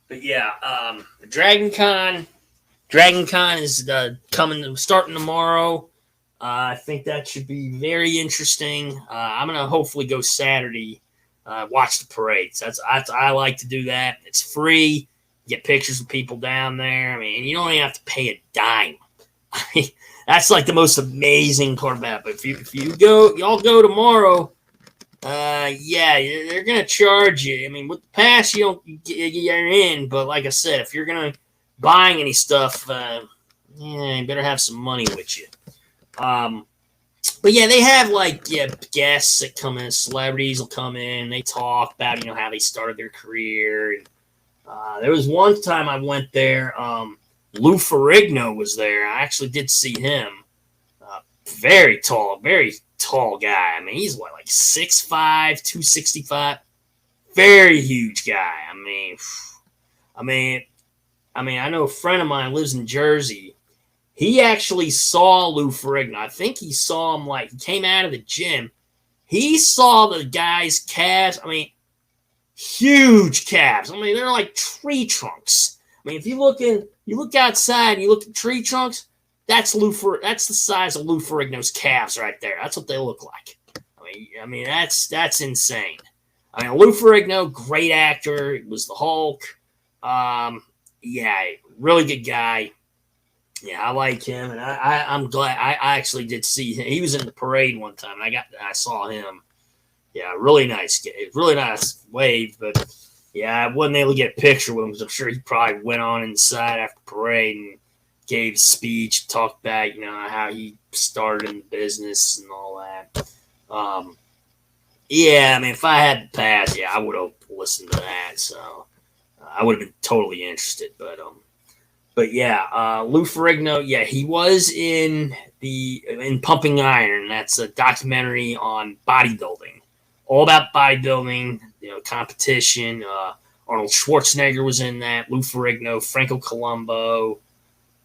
But yeah, the Dragon Con is starting tomorrow. I think that should be very interesting. I'm gonna hopefully go Saturday, watch the parades. I like to do that. It's free. You get pictures of people down there. I mean, you don't even have to pay a dime. I mean, that's like the most amazing part about it. But if you go, y'all go tomorrow. Yeah, they're gonna charge you. I mean, with the pass, you're in. But like I said, if you're gonna buying any stuff, yeah, you better have some money with you. Um, but yeah, they have like guests that come in, celebrities will come in, they talk about how they started their career. And, there was one time I went there. Lou Ferrigno was there. I actually did see him. Uh, very tall guy. I mean, he's what, like 6'5", 265. Very huge guy. I mean, I know a friend of mine lives in Jersey. He actually saw Lou Ferrigno. I think he saw him, like, he came out of the gym. He saw the guy's calves. I mean, huge calves. I mean, they're like tree trunks. I mean, if you look outside and you look at tree trunks, that's that's the size of Lou Ferrigno's calves right there. That's what they look like. I mean, that's insane. I mean, Lou Ferrigno, great actor, was the Hulk. Yeah, really good guy. Yeah, I like him, and I'm glad I actually did see him. He was in the parade one time, and I saw him. Yeah, really nice, really nice wave, but yeah, I wasn't able to get a picture with him because I'm sure he probably went on inside after the parade and gave a speech, talked about how he started in the business and all that. Yeah, I mean, if I had the pass, yeah, I would have listened to that. So I would have been totally interested, but yeah, Lou Ferrigno, yeah, he was in Pumping Iron. That's a documentary on bodybuilding, all about bodybuilding, competition. Arnold Schwarzenegger was in that. Lou Ferrigno, Franco Columbo.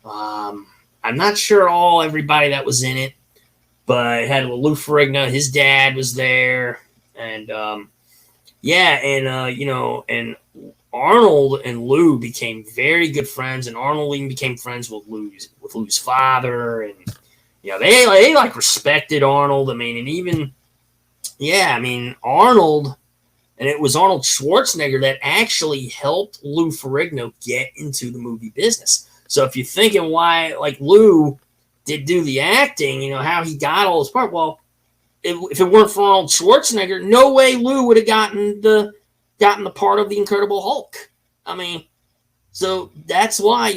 I'm not sure everybody that was in it, but it had Lou Ferrigno. His dad was there, and yeah, and and Arnold and Lou became very good friends, and Arnold even became friends with Lou's father, and they like respected Arnold. I mean, and even yeah, I mean Arnold, and it was Arnold Schwarzenegger that actually helped Lou Ferrigno get into the movie business. So if you're thinking why like Lou did do the acting, how he got all his part, well, if it weren't for Arnold Schwarzenegger, no way Lou would have gotten the part of the Incredible Hulk. I mean, so that's why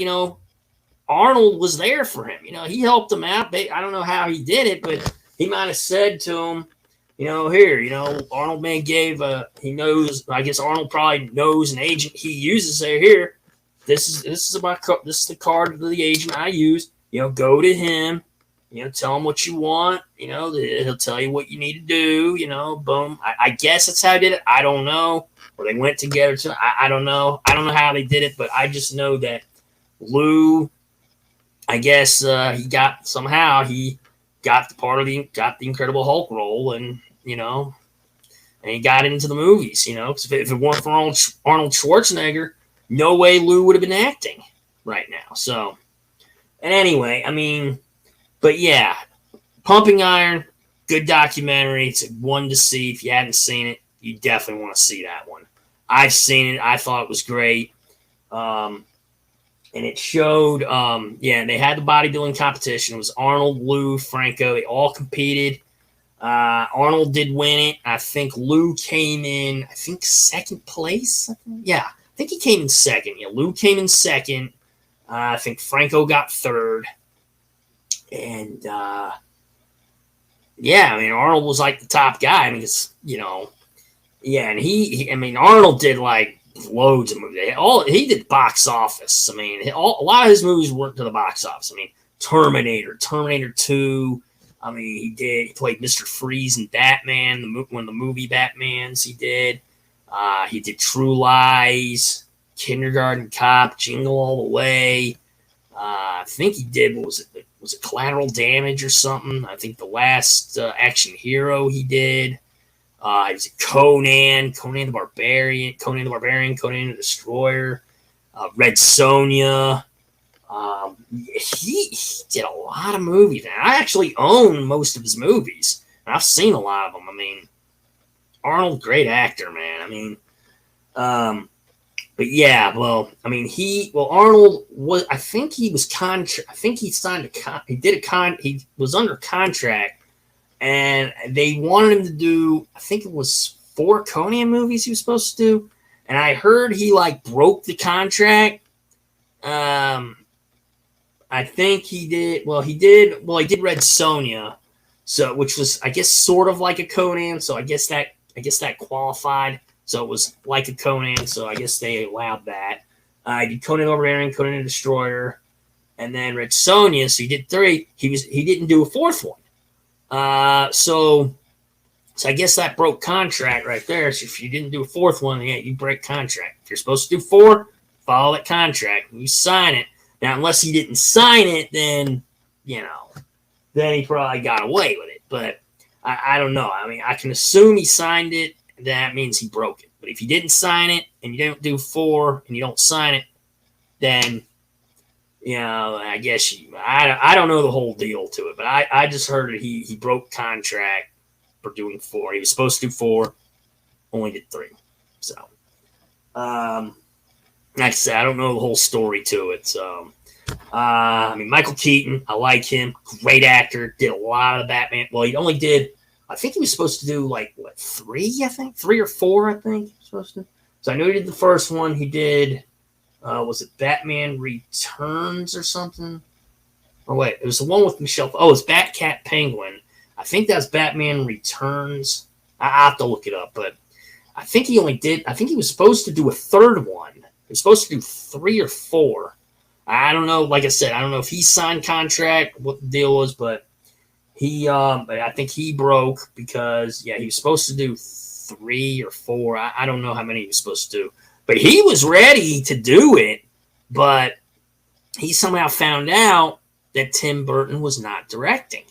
Arnold was there for him. He helped him out. I don't know how he did it, but he might have said to him, here, Arnold man gave he knows. I guess Arnold probably knows an agent he uses. Say here, this is the card of the agent I use. Go to him. Tell him what you want. He'll tell you what you need to do. Boom. I guess that's how he did it. I don't know. Or they went together. I don't know. I don't know how they did it, but I just know that Lou, I guess he got got the Incredible Hulk role, and and he got into the movies. Because if it weren't for Arnold Schwarzenegger, no way Lou would have been acting right now. So, and anyway, I mean, but yeah, Pumping Iron, good documentary. It's one to see. If you hadn't seen it, you definitely want to see that one. I've seen it. I thought it was great. And it showed, yeah, they had the bodybuilding competition. It was Arnold, Lou, Franco. They all competed. Arnold did win it. I think Lou came in, second place. Yeah, I think he came in second. Yeah, Lou came in second. I think Franco got third. And, yeah, I mean, Arnold was like the top guy. I mean, it's, yeah, and I mean, Arnold did like loads of movies. He did box office. I mean, a lot of his movies went to the box office. I mean, Terminator 2. I mean, he played Mr. Freeze in Batman, one of the movie Batmans he did. He did True Lies, Kindergarten Cop, Jingle All the Way. I think he did, what was it? Was it Collateral Damage or something? I think the last action hero he did. He was Conan the Barbarian, Conan the Destroyer. Red Sonja. He did a lot of movies. And I actually own most of his movies. And I've seen a lot of them. I mean, Arnold, great actor, man. I mean, but yeah, well, I mean, Arnold was, I think he was I think he signed he was under contract, and they wanted him to do, I think it was 4 Conan movies he was supposed to do, and I heard he like broke the contract. I think he did Red Sonja, so which was, I guess, sort of like a Conan, so I guess that qualified. So it was like a Conan, so I guess they allowed that. I did Conan Barbarian, Conan the Destroyer, and then Red Sonja. So he did 3. He didn't do a 4th one. So I guess that broke contract right there. So if you didn't do a 4th one, yeah, you break contract. If you're supposed to do 4, follow that contract. You sign it. Now, unless he didn't sign it, then then he probably got away with it. But I don't know. I mean, I can assume he signed it. That means he broke it. But if you didn't sign it and you don't do 4 and you don't sign it, then, I guess I don't know the whole deal to it. But I just heard that he broke contract for doing 4. He was supposed to do 4, only did 3. So, like I said, I don't know the whole story to it. So, I mean, Michael Keaton, I like him. Great actor. Did a lot of the Batman. Well, he only did, I think he was supposed to do 3, I think? 3 or 4, I think he was supposed to. So I know he did the first one. He did, was it Batman Returns or something? Oh, wait. It was the one with Michelle. Oh, it's Batcat Penguin. I think that's Batman Returns. I have to look it up. But I think he was supposed to do a 3rd one. He was supposed to do 3 or 4. I don't know. Like I said, I don't know if he signed contract, what the deal was, but I think he broke because, he was supposed to do 3 or 4. I don't know how many he was supposed to do. But he was ready to do it, but he somehow found out that Tim Burton was not directing.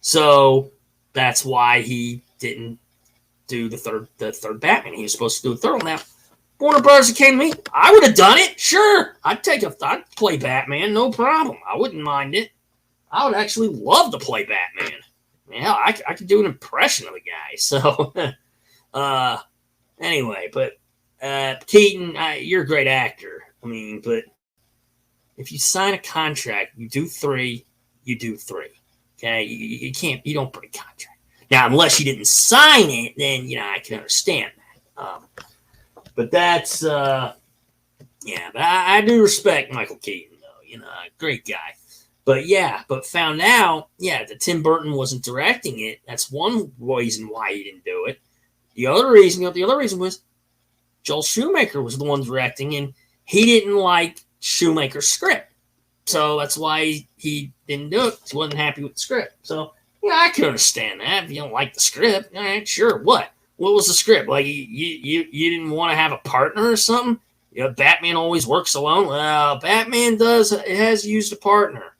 So that's why he didn't do the third Batman. He was supposed to do a 3rd one. Now, Warner Brothers came to me. I would have done it. Sure. I'd play Batman. No problem. I wouldn't mind it. I would actually love to play Batman. Yeah, I could do an impression of the guy. So, anyway, but Keaton, you're a great actor. I mean, but if you sign a contract, you do 3, you do 3. Okay, you don't break contract. Now, unless you didn't sign it, then I can understand that. But that's but I do respect Michael Keaton though. Great guy. But found out, that Tim Burton wasn't directing it. That's one reason why he didn't do it. The other reason was Joel Schumacher was the one directing, and he didn't like Schumacher's script. So that's why he didn't do it. He wasn't happy with the script. So, I can understand that. If you don't like the script, all right, sure, what? What was the script? Like, you didn't want to have a partner or something? Batman always works alone. Well, Batman has used a partner.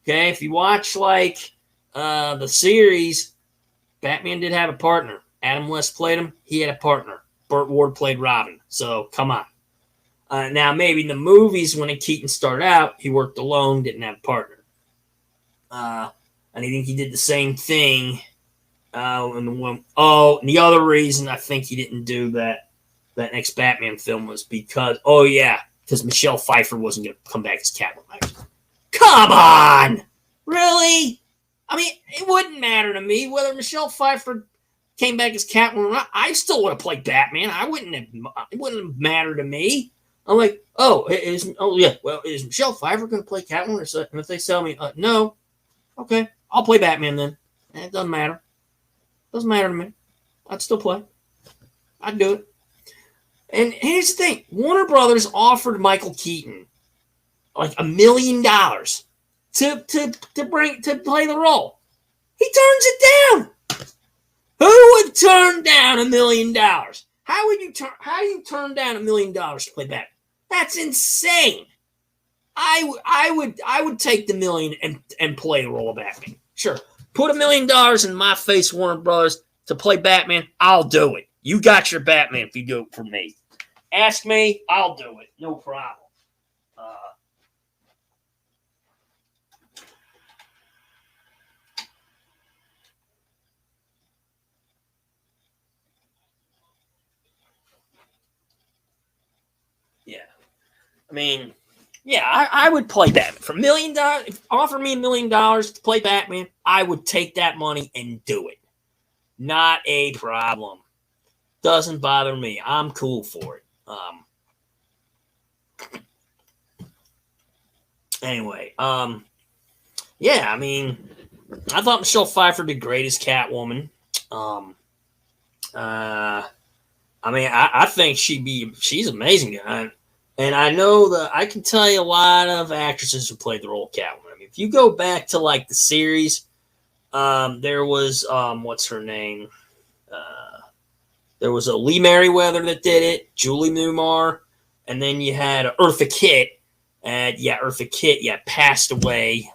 Okay, if you watch the series, Batman did have a partner. Adam West played him. He had a partner. Burt Ward played Robin. So come on. Now maybe in the movies when Keaton started out, he worked alone, didn't have a partner. And I think he did the same thing. And the other reason I think he didn't do that next Batman film was because Michelle Pfeiffer wasn't going to come back as Catwoman. Come on! Really? I mean, it wouldn't matter to me whether Michelle Pfeiffer came back as Catwoman or not. I still would have played Batman. It wouldn't have mattered to me. I'm like, is Michelle Pfeiffer going to play Catwoman? And if they tell me, no, okay, I'll play Batman then. It doesn't matter. Doesn't matter to me. I'd still play. I'd do it. And here's the thing. Warner Brothers offered Michael Keaton like $1 million to play the role. He turns it down. Who would turn down $1 million? How do you turn down $1 million to play Batman? That's insane. I would take the $1 million and play the role of Batman. Sure. Put $1 million in my face, Warner Brothers, to play Batman. I'll do it. You got your Batman if you do it for me. Ask me, I'll do it. No problem. I mean, yeah, I would play Batman for $1 million. If offer me $1 million to play Batman, I would take that money and do it. Not a problem. Doesn't bother me. I'm cool for it. Anyway, yeah, I mean, I thought Michelle Pfeiffer did great as Catwoman. I mean, I think she's amazing. And I know that I can tell you a lot of actresses who played the role of Catwoman. I mean, if you go back to like the series, there was what's her name? There was a Lee Merriweather that did it, Julie Newmar, and then you had Eartha Kitt. And yeah, Eartha Kitt, passed away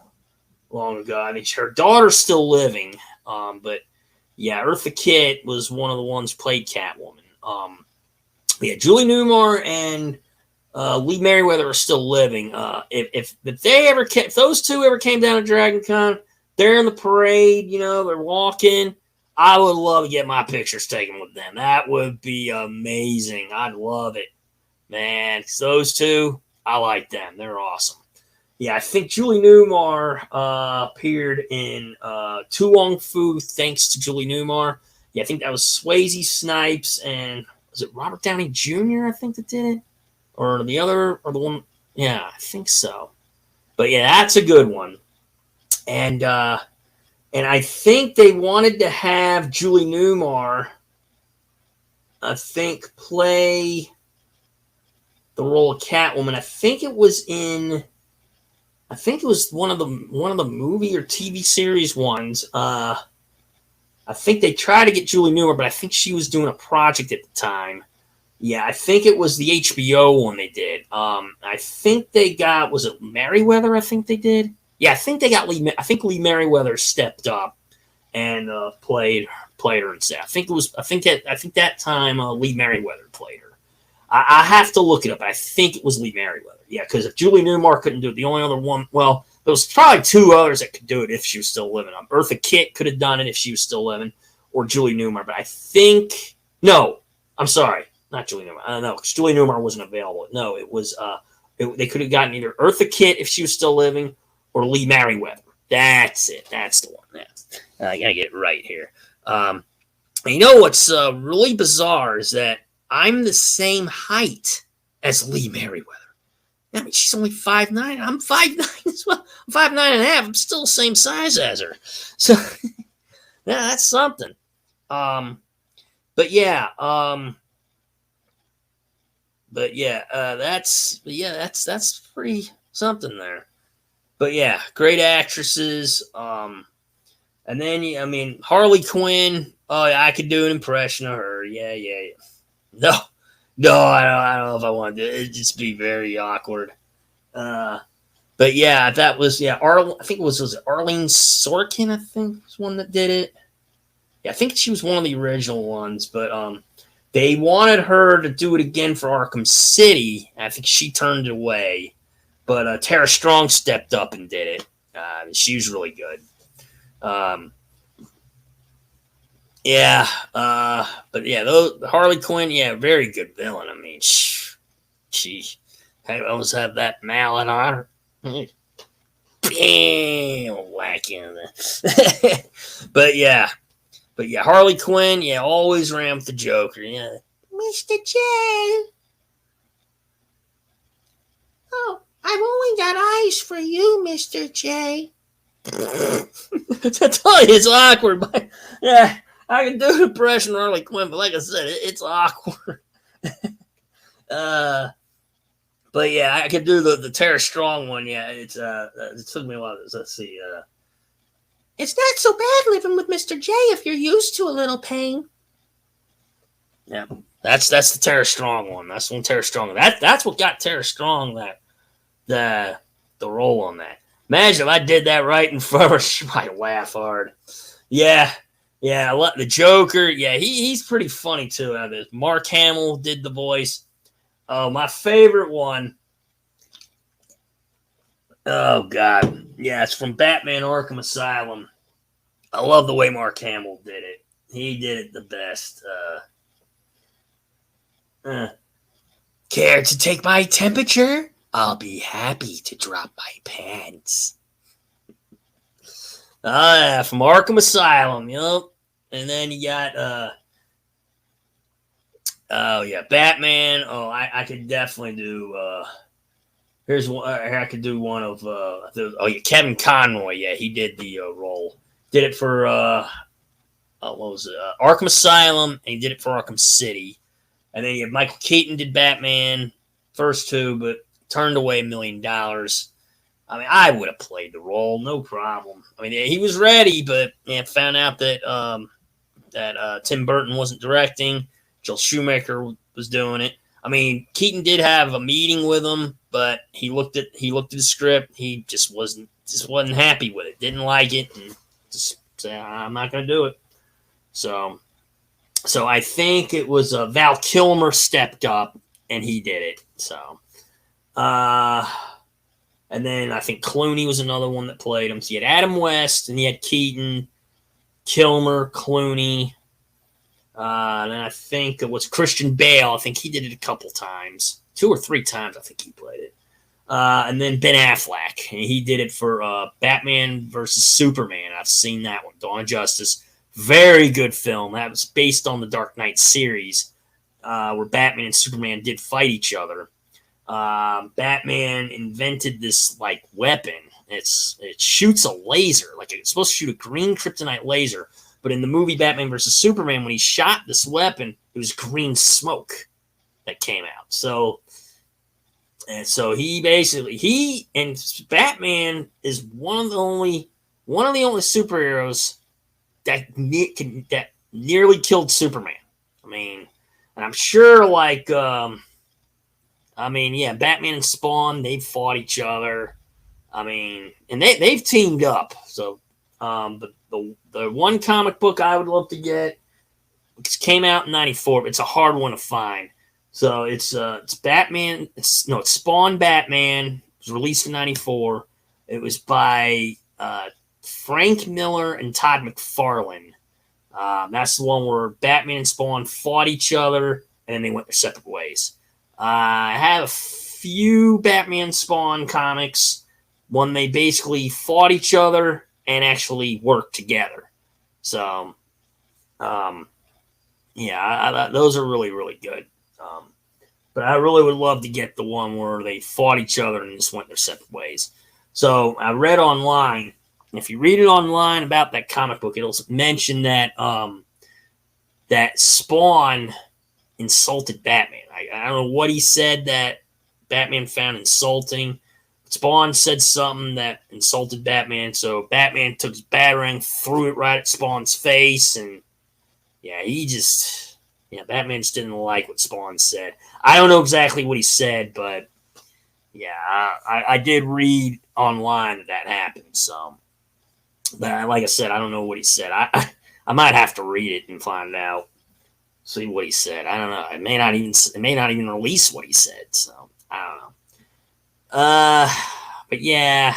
long ago. I mean, her daughter's still living, but yeah, Eartha Kitt was one of the ones who played Catwoman. Yeah, Julie Newmar and Lee Merriweather are still living. If those two ever came down to Dragon Con, they're in the parade, they're walking. I would love to get my pictures taken with them. That would be amazing. I'd love it, man. 'Cause those two, I like them. They're awesome. Yeah, I think Julie Newmar appeared in Tu Wong Fu, thanks to Julie Newmar. Yeah, I think that was Swayze, Snipes, and was it Robert Downey Jr., I think, that did it? Or the other, or the one? Yeah, I think so. But yeah, that's a good one. And I think they wanted to have Julie Newmar, I think, play the role of Catwoman. I think it was one of the movie or TV series ones. I think they tried to get Julie Newmar, but I think she was doing a project at the time. Yeah, I think it was the HBO one they did. I think they got, was it Merriweather? I think they did. Yeah, I think they got Lee. I think Lee Merriweather stepped up and played her instead. I think that time Lee Merriweather played her. I have to look it up. I think it was Lee Merriweather. Yeah, because if Julie Newmar couldn't do it, the only other one, well, there was probably two others that could do it if she was still living. Eartha Kitt could have done it if she was still living, or Julie Newmar. But I think, no, I'm sorry, not Julie Newmar. I don't know, because Julie Newmar wasn't available. No, it was, they could have gotten either Eartha Kitt if she was still living, or Lee Merriweather. That's it. That's the one. Yeah. I gotta get it right here. You know what's really bizarre is that I'm the same height as Lee Merriweather. I mean, she's only 5'9". I'm 5'9" as well. I'm 5'9.5". I'm still the same size as her. So, yeah, that's something. But yeah, that's pretty something there. But yeah, great actresses. And then, I mean, Harley Quinn. Oh, yeah, I could do an impression of her. Yeah. No, I don't know if I want to. It'd just be very awkward. But yeah, that was, I think it was it Arlene Sorkin, I think, was one that did it. Yeah, I think she was one of the original ones, but they wanted her to do it again for Arkham City. I think she turned it away. But Tara Strong stepped up and did it. She was really good. But yeah, Harley Quinn, very good villain. I mean, she always have that mallet on her. Bam, whack in there. But yeah, Harley Quinn, always ran with the Joker. Yeah, Mr. J. Oh, I've only got eyes for you, Mr. J. I tell you, it's awkward, but yeah. I can do an impression of Harley Quinn, but like I said, it's awkward. But yeah, I could do the Tara Strong one. Yeah, it took me a while. Let's see. It's not so bad living with Mr. J if you're used to a little pain. Yeah, that's the Tara Strong one. That's one Tara Strong. That's what got Tara Strong the role on that. Imagine if I did that right in front of her. She might laugh hard. Yeah. Yeah, the Joker. Yeah, he's pretty funny too. Mark Hamill did the voice. Oh, my favorite one. Oh God, yeah, it's from Batman: Arkham Asylum. I love the way Mark Hamill did it. He did it the best. Care to take my temperature? I'll be happy to drop my pants. Yeah, from Arkham Asylum, yep. And then you got oh yeah, Batman. Oh, I could definitely do here's one I could do one of yeah, Kevin Conroy, yeah, he did the role. Did it for what was it? Arkham Asylum, and he did it for Arkham City. And then you have Michael Keaton did Batman first two, but turned away $1 million. I mean, I would have played the role, no problem. I mean, yeah, he was ready, but found out that Tim Burton wasn't directing. Joel Schumacher was doing it. I mean, Keaton did have a meeting with him, but he looked at the script. He just wasn't happy with it. Didn't like it, and just said, "I'm not going to do it." So I think it was Val Kilmer stepped up and he did it. So, and then I think Clooney was another one that played him. So you had Adam West and you had Keaton, Kilmer, Clooney. And then I think it was Christian Bale. I think he did it a couple times, 2 or 3 times. I think he played it. And then Ben Affleck, and he did it for Batman versus Superman. I've seen that one, Dawn of Justice. Very good film. That was based on the Dark Knight series, where Batman and Superman did fight each other. Batman invented this like weapon. It shoots a laser, like it's supposed to shoot a green kryptonite laser. But in the movie Batman versus Superman, when he shot this weapon, it was green smoke that came out. So Batman is one of the only superheroes that nearly killed Superman. I mean, and I'm sure Batman and Spawn, they've fought each other. I mean, and they've teamed up. So, but the one comic book I would love to get, it came out in '94, but it's a hard one to find. So it's Batman. It's Spawn Batman. It was released in '94. It was by Frank Miller and Todd McFarlane. That's the one where Batman and Spawn fought each other and then they went their separate ways. I have a few Batman Spawn comics. One they basically fought each other and actually worked together. So, those are really, really good. But I really would love to get the one where they fought each other and just went their separate ways. So I read online. If you read it online about that comic book, it'll mention that that Spawn insulted Batman. I don't know what he said that Batman found insulting. Spawn said something that insulted Batman, so Batman took his batarang, threw it right at Spawn's face, and Batman just didn't like what Spawn said. I don't know exactly what he said, but I did read online that happened. So, but like I said, I don't know what he said. I might have to read it and find out, see what he said. I don't know. It may not even release what he said. So I don't know. But yeah,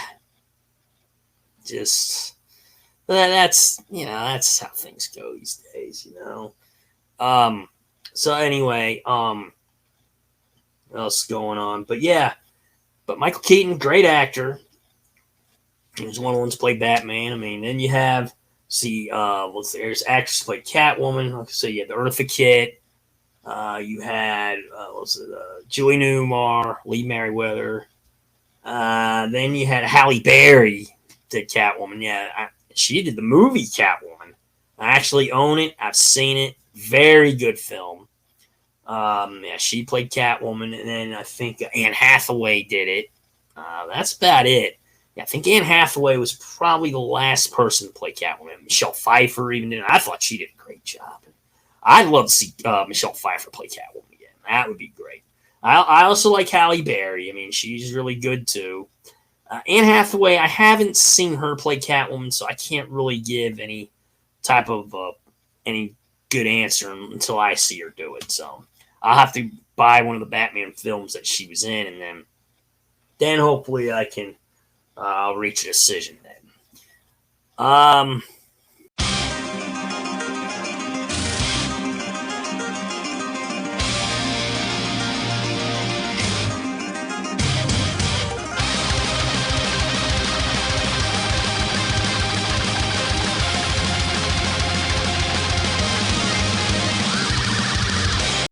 just that's how things go these days. So anyway, what else is going on? But Michael Keaton, great actor. He was one of the ones who played Batman. I mean, then you have there's actors who played Catwoman. Like I said, you had the Eartha Kitt. You had Julie Newmar, Lee Merriweather. Then you had Halle Berry did Catwoman. Yeah, she did the movie Catwoman. I actually own it. I've seen it. Very good film. She played Catwoman, and then I think Anne Hathaway did it. That's about it. Yeah, I think Anne Hathaway was probably the last person to play Catwoman. Michelle Pfeiffer even did it. I thought she did a great job. I'd love to see Michelle Pfeiffer play Catwoman again. That would be great. I also like Halle Berry. I mean, she's really good too. Anne Hathaway, I haven't seen her play Catwoman, so I can't really give any type of any good answer until I see her do it. So I'll have to buy one of the Batman films that she was in, and then hopefully I can I'll reach a decision then.